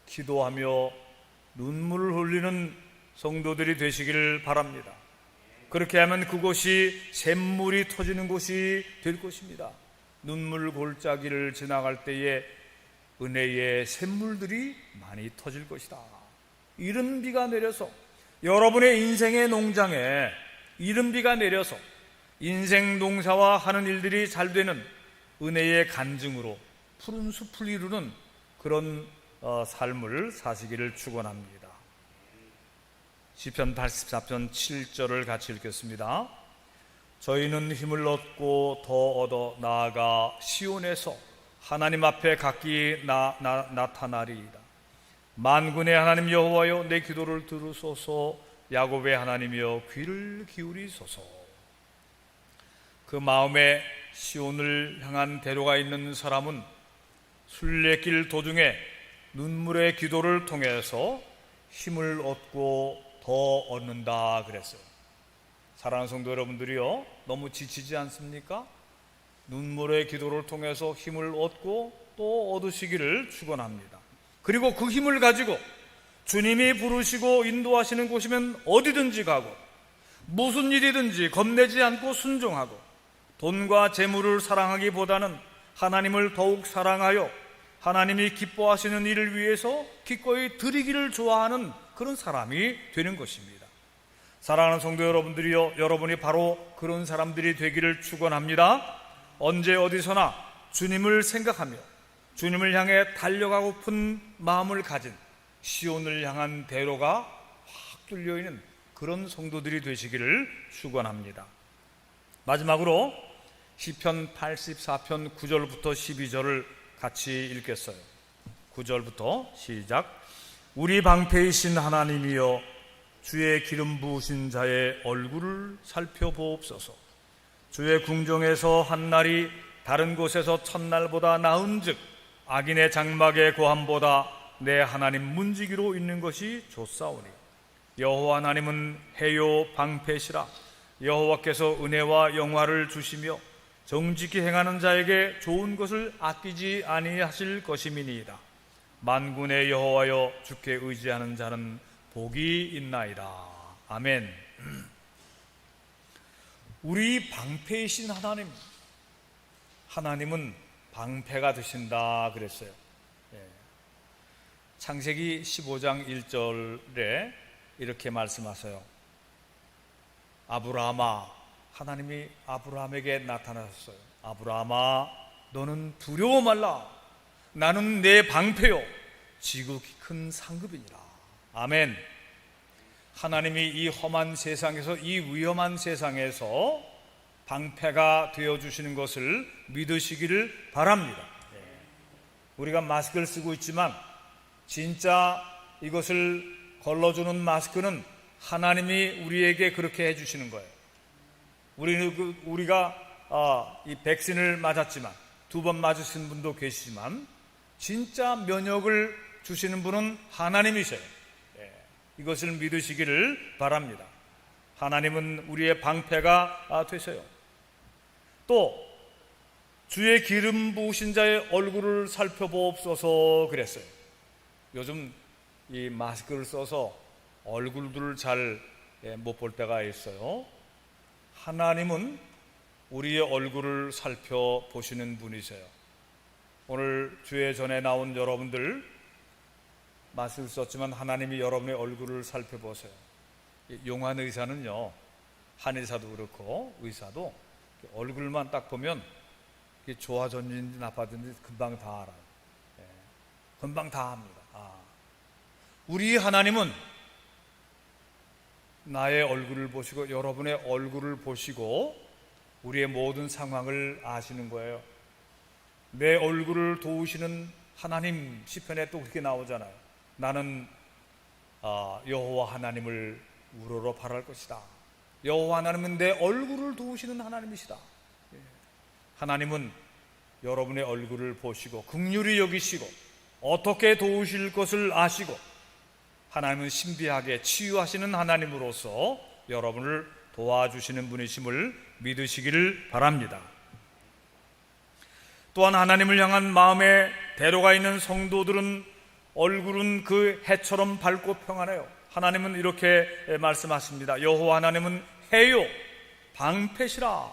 기도하며 눈물을 흘리는 성도들이 되시기를 바랍니다. 그렇게 하면 그곳이 샘물이 터지는 곳이 될 것입니다. 눈물 골짜기를 지나갈 때에 은혜의 샘물들이 많이 터질 것이다. 이른 비가 내려서 여러분의 인생의 농장에 이른 비가 내려서 인생 농사와 하는 일들이 잘 되는 은혜의 간증으로 푸른 숲을 이루는 그런 삶을 사시기를 축원합니다. 시편 84편 7절을 같이 읽겠습니다. 저희는 힘을 얻고 더 얻어 나아가 시온에서 하나님 앞에 각기 나타나리이다. 만군의 하나님 여호와여, 내 기도를 들으소서. 야곱의 하나님이여, 귀를 기울이소서. 그 마음에 시온을 향한 대로가 있는 사람은 순례길 도중에 눈물의 기도를 통해서 힘을 얻고 더 얻는다 그랬어요. 사랑하는 성도 여러분들이요, 너무 지치지 않습니까? 눈물의 기도를 통해서 힘을 얻고 또 얻으시기를 축원합니다. 그리고 그 힘을 가지고 주님이 부르시고 인도하시는 곳이면 어디든지 가고 무슨 일이든지 겁내지 않고 순종하고 돈과 재물을 사랑하기보다는 하나님을 더욱 사랑하여 하나님이 기뻐하시는 일을 위해서 기꺼이 드리기를 좋아하는 그런 사람이 되는 것입니다. 사랑하는 성도 여러분들이요, 여러분이 바로 그런 사람들이 되기를 축원합니다. 언제 어디서나 주님을 생각하며 주님을 향해 달려가고픈 마음을 가진 시온을 향한 대로가 확 뚫려있는 그런 성도들이 되시기를 축원합니다. 마지막으로 시편 84편 9절부터 12절을 같이 읽겠어요. 9절부터 시작. 우리 방패이신 하나님이여, 주의 기름 부으신 자의 얼굴을 살펴보옵소서. 주의 궁정에서 한 날이 다른 곳에서 첫날보다 나은즉 악인의 장막의 고함보다 내 하나님 문지기로 있는 것이 좋사오니, 여호와 하나님은 해요 방패시라. 여호와께서 은혜와 영화를 주시며 정직히 행하는 자에게 좋은 것을 아끼지 아니하실 것임이니이다. 만군의 여호와여, 주께 의지하는 자는 복이 있나이다. 아멘. 우리 방패이신 하나님은 방패가 되신다 그랬어요. 창세기 15장 1절에 이렇게 말씀하세요. 아브라함아, 하나님이 아브라함에게 나타나셨어요. 아브라함아, 너는 두려워 말라. 나는 내 방패요, 지극히 큰 상급이니라. 아멘. 하나님이 이 험한 세상에서, 이 위험한 세상에서 방패가 되어주시는 것을 믿으시기를 바랍니다. 우리가 마스크를 쓰고 있지만 진짜 이것을 걸러주는 마스크는 하나님이 우리에게 그렇게 해주시는 거예요. 우리가 이 백신을 맞았지만, 2번 맞으신 분도 계시지만 진짜 면역을 주시는 분은 하나님이세요. 이것을 믿으시기를 바랍니다. 하나님은 우리의 방패가 되세요. 또 주의 기름 부으신 자의 얼굴을 살펴보옵소서 그랬어요. 요즘 이 마스크를 써서 얼굴들을 잘 못 볼 때가 있어요. 하나님은 우리의 얼굴을 살펴보시는 분이세요. 오늘 주의 전에 나온 여러분들 말씀을 썼지만 하나님이 여러분의 얼굴을 살펴보세요. 용한 의사는요, 한의사도 그렇고 의사도 얼굴만 딱 보면 좋아졌는지 나빠졌는지 금방 다 알아요. 금방 다 합니다. 우리 하나님은 나의 얼굴을 보시고 여러분의 얼굴을 보시고 우리의 모든 상황을 아시는 거예요. 내 얼굴을 도우시는 하나님, 시편에 또 그렇게 나오잖아요. 나는 여호와 하나님을 우러러 바랄 것이다. 여호와 하나님은 내 얼굴을 도우시는 하나님이시다. 하나님은 여러분의 얼굴을 보시고 긍휼히 여기시고 어떻게 도우실 것을 아시고 하나님은 신비하게 치유하시는 하나님으로서 여러분을 도와주시는 분이심을 믿으시기를 바랍니다. 또한 하나님을 향한 마음에 대로가 있는 성도들은 얼굴은 그 해처럼 밝고 평안해요. 하나님은 이렇게 말씀하십니다. 여호와 하나님은 해요 방패시라.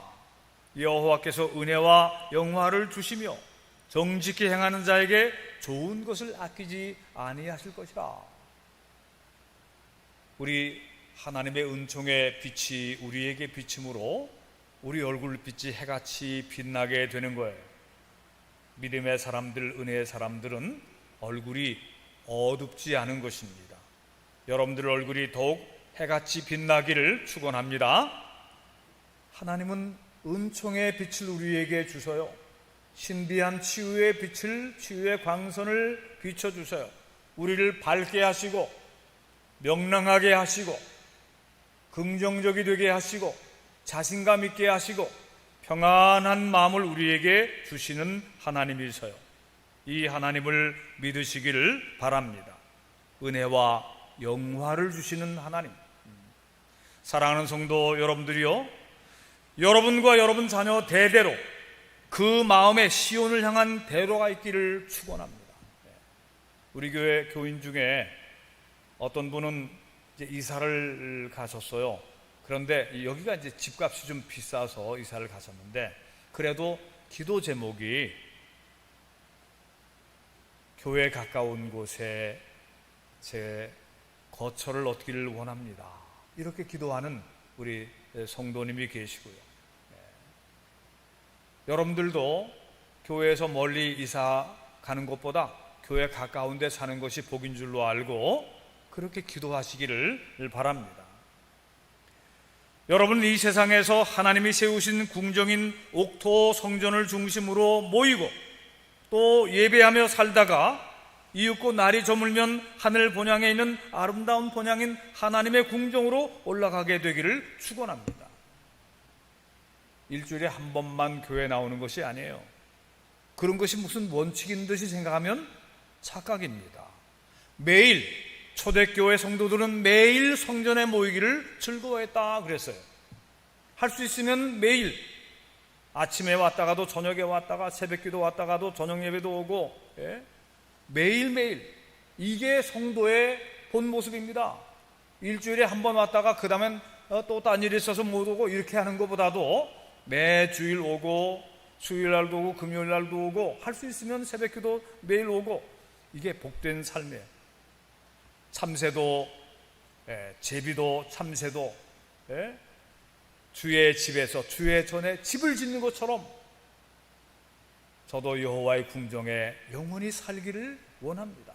여호와께서 은혜와 영화를 주시며 정직히 행하는 자에게 좋은 것을 아끼지 아니하실 것이라. 우리 하나님의 은총의 빛이 우리에게 비침으로 우리 얼굴빛이 해같이 빛나게 되는 거예요. 믿음의 사람들, 은혜의 사람들은 얼굴이 어둡지 않은 것입니다. 여러분들 얼굴이 더욱 해같이 빛나기를 축원합니다. 하나님은 은총의 빛을 우리에게 주셔요. 신비한 치유의 빛을, 치유의 광선을 비춰주셔요. 우리를 밝게 하시고 명랑하게 하시고 긍정적이 되게 하시고 자신감 있게 하시고 평안한 마음을 우리에게 주시는 하나님이셔요. 이 하나님을 믿으시기를 바랍니다. 은혜와 영화를 주시는 하나님. 사랑하는 성도 여러분들이요, 여러분과 여러분 자녀 대대로 그 마음에 시온을 향한 대로가 있기를 축원합니다. 우리 교회 교인 중에 어떤 분은 이제 이사를 가셨어요. 그런데 여기가 이제 집값이 좀 비싸서 이사를 가셨는데, 그래도 기도 제목이 교회 가까운 곳에 제 거처를 얻기를 원합니다. 이렇게 기도하는 우리 성도님이 계시고요. 여러분들도 교회에서 멀리 이사 가는 것보다 교회 가까운 데 사는 것이 복인 줄로 알고 그렇게 기도하시기를 바랍니다. 여러분, 이 세상에서 하나님이 세우신 궁정인 옥토 성전을 중심으로 모이고 또 예배하며 살다가 이윽고 날이 저물면 하늘 본향에 있는 아름다운 본향인 하나님의 궁정으로 올라가게 되기를 축원합니다. 일주일에 한 번만 교회 나오는 것이 아니에요. 그런 것이 무슨 원칙인 듯이 생각하면 착각입니다. 매일 초대교회 성도들은 매일 성전에 모이기를 즐거워했다 그랬어요. 할 수 있으면 매일 아침에 왔다가도 저녁에 왔다가 새벽기도 왔다가도 저녁 예배도 오고, 매일매일 이게 성도의 본 모습입니다. 일주일에 한 번 왔다가 그 다음엔 또 딴 일이 있어서 못 오고 이렇게 하는 것보다도 매주일 오고 수요일날도 오고 금요일날도 오고 할 수 있으면 새벽기도 매일 오고, 이게 복된 삶이에요. 참새도 제비도 참새도 주의 집에서 주의 전에 집을 짓는 것처럼 저도 여호와의 궁정에 영원히 살기를 원합니다.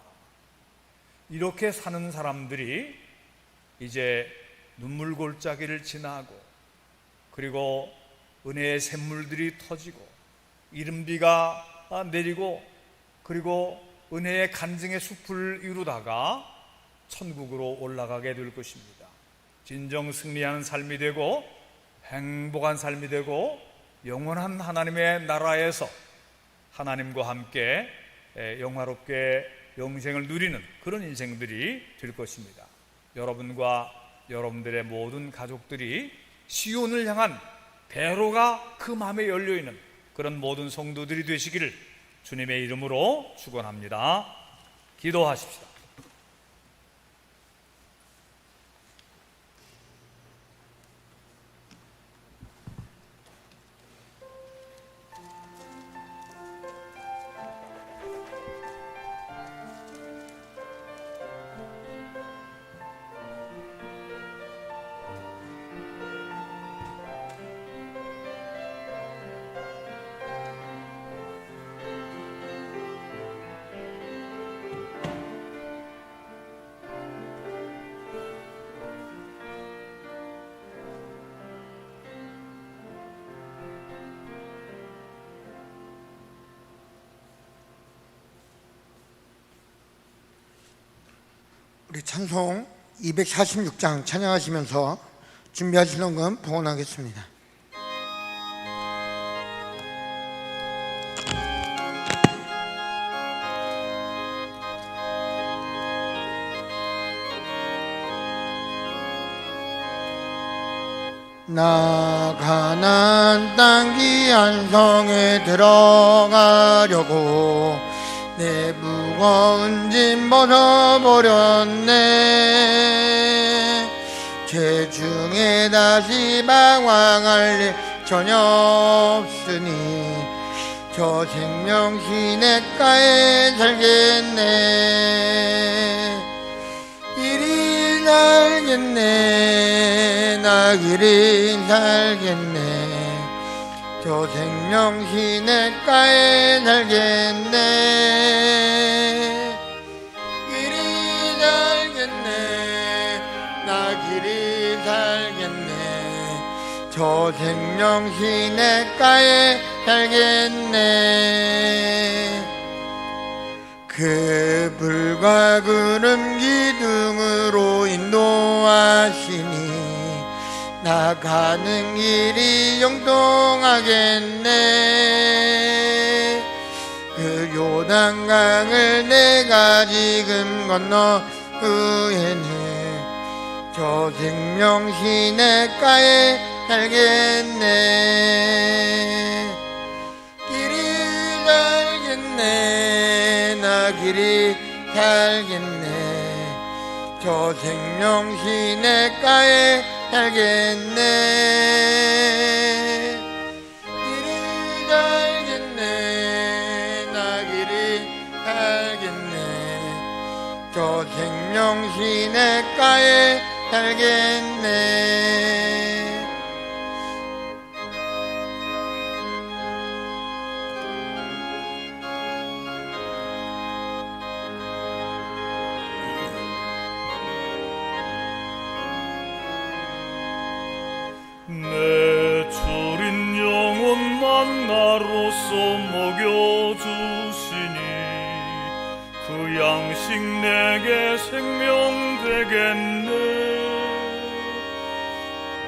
이렇게 사는 사람들이 이제 눈물골짜기를 지나고 그리고 은혜의 샘물들이 터지고 이른비가 내리고 그리고 은혜의 간증의 숲을 이루다가 천국으로 올라가게 될 것입니다. 진정 승리하는 삶이 되고 행복한 삶이 되고 영원한 하나님의 나라에서 하나님과 함께 영화롭게 영생을 누리는 그런 인생들이 될 것입니다. 여러분과 여러분들의 모든 가족들이 시온을 향한 대로가 그 마음에 열려있는 그런 모든 성도들이 되시기를 주님의 이름으로 축원합니다. 기도하십시다. 우리 찬송 246장 찬양하시면서 준비하신 헌금 봉헌하겠습니다. 나 가나안 땅 귀한 성에 들어가려고 내 무거운 짐 벗어버렸네. 죄 중에 다시 방황할 일 전혀 없으니 저 생명 시냇가에 살겠네. 이리 살겠네. 나 이리 살겠네. 저 생명 시냇가에 살겠네. 이리 살겠네. 나 길이 살겠네. 저 생명 시냇가에 살겠네. 그 불과 구름 기둥으로 인도하시니 나 가는 길이 영통하겠네. 그 요단강을 내가 지금 건너 후에는 저 생명 시냇가에 살겠네. 길이 살겠네. 나 길이 살겠네. 저 생명 시냇가에 살겠네. 길이 살겠네. 나 길이 살겠네. 저 생명 시냇가에 살겠네. 내 주린 영혼 만나로서 먹여주시니 그 양식 내게 생명 되겠네.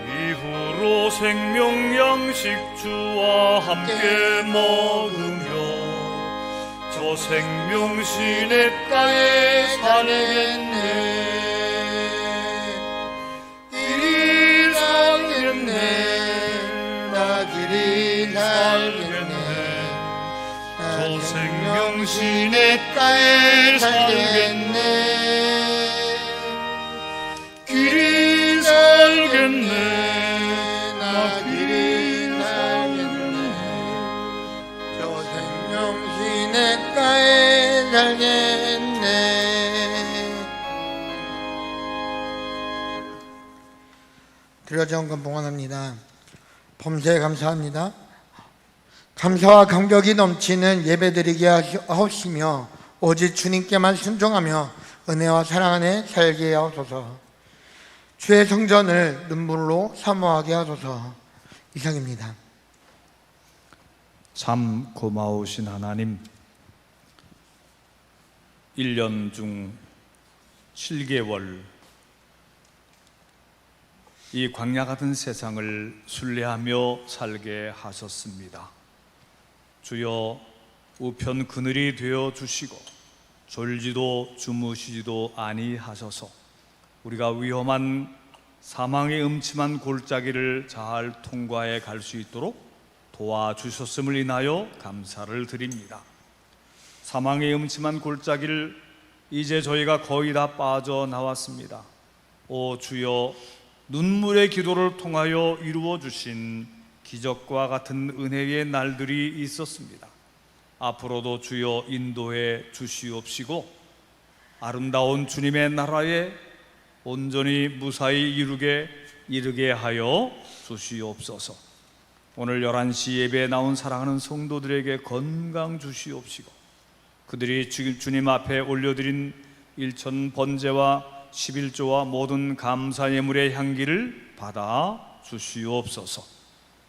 이후로 생명 양식 주와 함께 먹으며 저 생명 시냇가에 살겠네. 나 길이 살겠네. 저 생명 시냇가에 살겠네. 길이 살겠네. 나 길이 살겠네. 저 생명 시냇가에 살겠네. 드려진 헌금 봉헌합니다. 범사에 감사합니다. 감사와 감격이 넘치는 예배드리게 하옵시며 오직 주님께만 순종하며 은혜와 사랑 안에 살게 하옵소서. 주의 성전을 눈물로 사모하게 하소서. 이상입니다. 참 고마우신 하나님, 1년 중 7개월 이 광야 같은 세상을 순례하며 살게 하셨습니다. 주여, 우편 그늘이 되어 주시고 졸지도 주무시지도 아니하셔서 우리가 위험한 사망의 음침한 골짜기를 잘 통과해 갈 수 있도록 도와주셨음을 인하여 감사를 드립니다. 사망의 음침한 골짜기를 이제 저희가 거의 다 빠져나왔습니다. 오 주여, 눈물의 기도를 통하여 이루어 주신 기적과 같은 은혜의 날들이 있었습니다. 앞으로도 주여 인도해 주시옵시고 아름다운 주님의 나라에 온전히 무사히 이르게 하여 주시옵소서. 오늘 11시 예배에 나온 사랑하는 성도들에게 건강 주시옵시고 그들이 주님 앞에 올려드린 일천 번제와 11조와 모든 감사 예물의 향기를 받아 주시옵소서.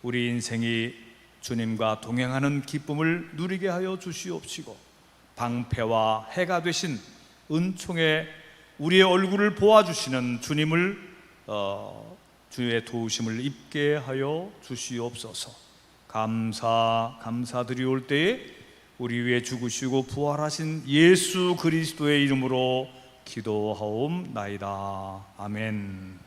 우리 인생이 주님과 동행하는 기쁨을 누리게 하여 주시옵시고 방패와 해가 되신 은총의 우리의 얼굴을 보아주시는 주님을 주의 도우심을 입게 하여 주시옵소서. 감사드리올 때에 우리 위해 죽으시고 부활하신 예수 그리스도의 이름으로 기도하옵나이다. 아멘.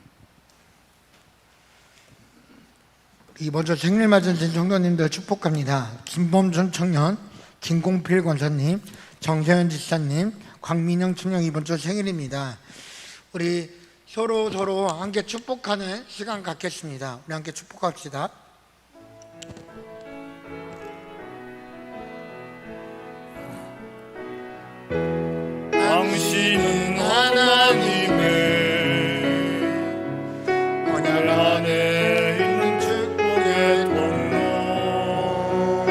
이번 주 생일 맞은 성도님들 축복합니다. 김범준 청년, 김공필 권사님, 정세현 지사님, 광민영 청년 이번 주 생일입니다. 우리 서로 함께 축복하는 시간 갖겠습니다. 우리 함께 축복합시다. 당신은 하나님의 언약 안에 있는 축복의 통로,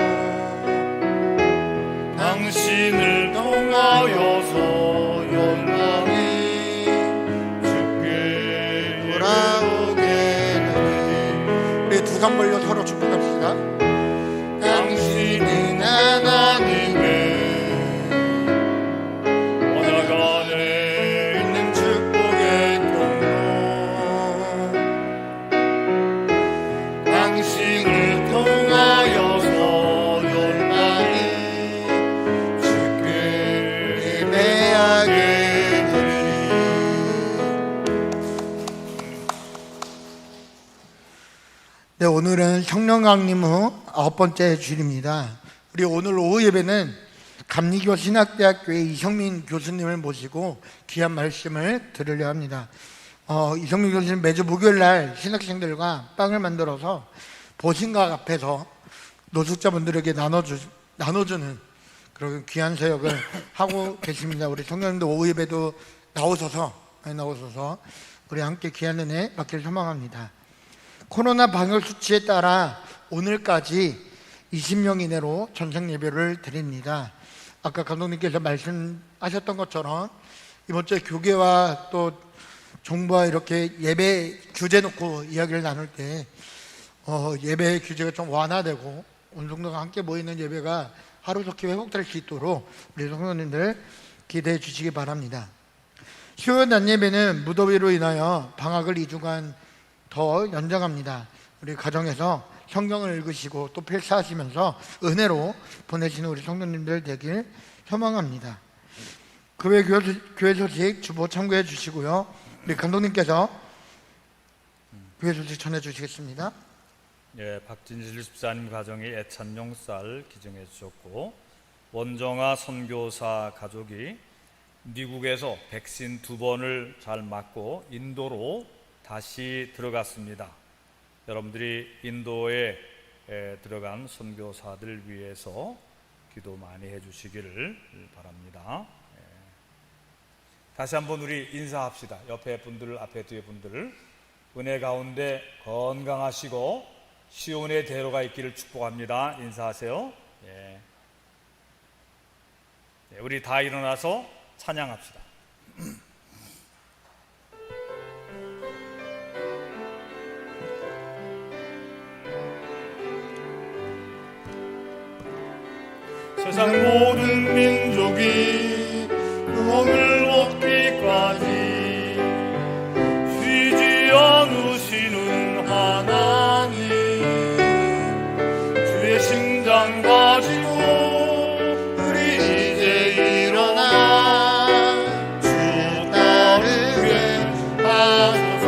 당신을 통하여서 영광이 주께 돌아오게 되리. 우리 두 손 벌려 서로 축복합시다. 당신은 하나님의 네, 오늘은 성령강림 후 9번째 주일입니다. 우리 오늘 오후 예배는 감리교 신학대학교의 이성민 교수님을 모시고 귀한 말씀을 들으려 합니다. 이성민 교수님 매주 목요일 날 신학생들과 빵을 만들어서 보신각 앞에서 노숙자분들에게 나눠주는 그런 귀한 사역을 하고 계십니다. 우리 성령님들 오후 예배도 많이 나오셔서 우리 함께 귀한 은혜 받기를 소망합니다. 코로나 방역 수치에 따라 오늘까지 20명 이내로 전상 예배를 드립니다. 아까 감독님께서 말씀하셨던 것처럼 이번 주에 교계와 또 정부와 이렇게 예배 규제 놓고 이야기를 나눌 때 예배 규제가 좀 완화되고 어느 정도가 함께 모이는 예배가 하루속히 회복될 수 있도록 우리 성도님들 기대해 주시기 바랍니다. 수요일 낮 예배는 무더위로 인하여 방학을 2주간 더 연장합니다. 우리 가정에서 성경을 읽으시고 또 필사하시면서 은혜로 보내시는 우리 성도님들 되길 소망합니다. 교회 소식 주보 참고해 주시고요. 우리 감독님께서 교회 소식 전해 주시겠습니다. 예, 박진실 집사님 가정이 애찬용쌀 기증해 주셨고, 원정아 선교사 가족이 미국에서 백신 2번을 잘 맞고 인도로 다시 들어갔습니다. 여러분들이 인도에 들어간 선교사들 위해서 기도 많이 해주시기를 바랍니다. 다시 한번 우리 인사합시다. 옆에 분들, 앞에 뒤에 분들을 은혜 가운데 건강하시고 시온의 대로가 있기를 축복합니다. 인사하세요. 예. 우리 다 일어나서 찬양합시다. 세상 모든 민족이 구원을 얻기까지 쉬지 않으시는 하나님, 주의 심장 가지고 우리 이제 일어나 주 따르게 하소서.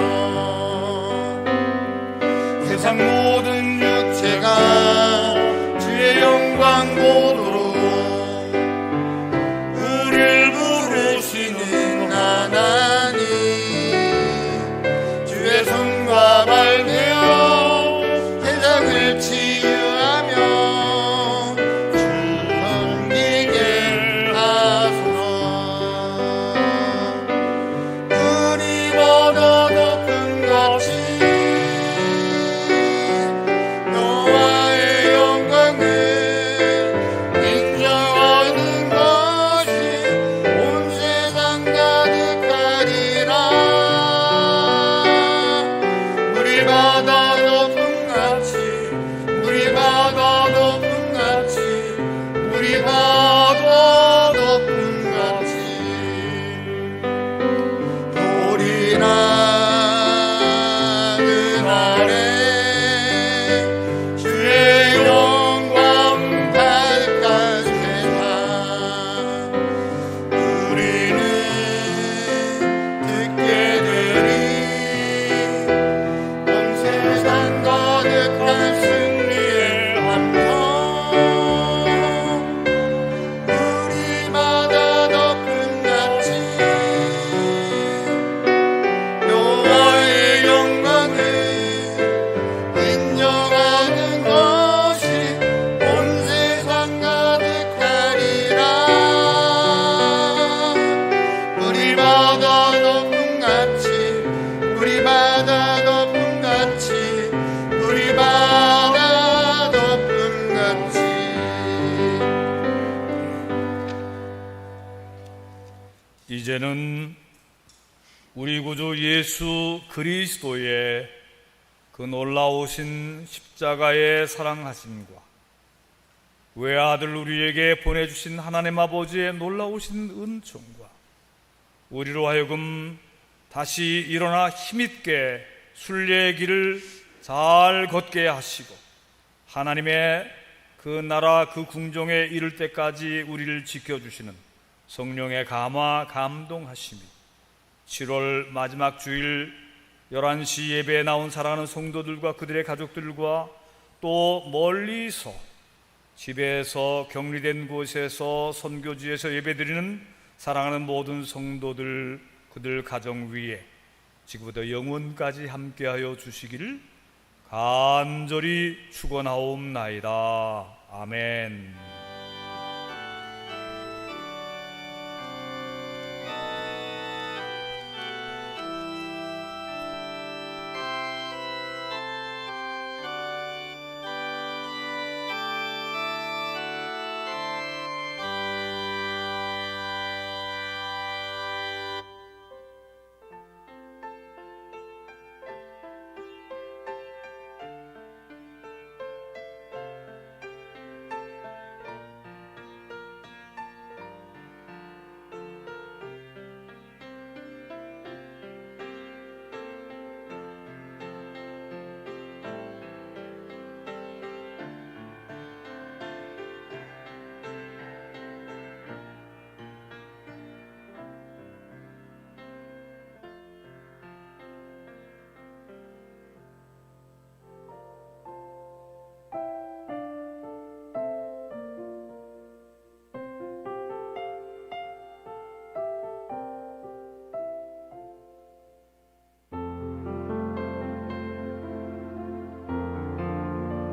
세상 모든 육체가 주의 영광 보도록 우릴 부르시 이제는 우리 구주 예수 그리스도의 그 놀라우신 십자가의 사랑하심과 외아들 우리에게 보내주신 하나님 아버지의 놀라우신 은총과 우리로 하여금 다시 일어나 힘있게 순례의 길을 잘 걷게 하시고 하나님의 그 나라 그 궁정에 이를 때까지 우리를 지켜주시는 성령의 감화 감동하심이 7월 마지막 주일 11시 예배에 나온 사랑하는 성도들과 그들의 가족들과 또 멀리서 집에서 격리된 곳에서 선교지에서 예배드리는 사랑하는 모든 성도들 그들 가정 위에 지금부터 영원까지 함께하여 주시기를 간절히 축원하옵나이다. 아멘.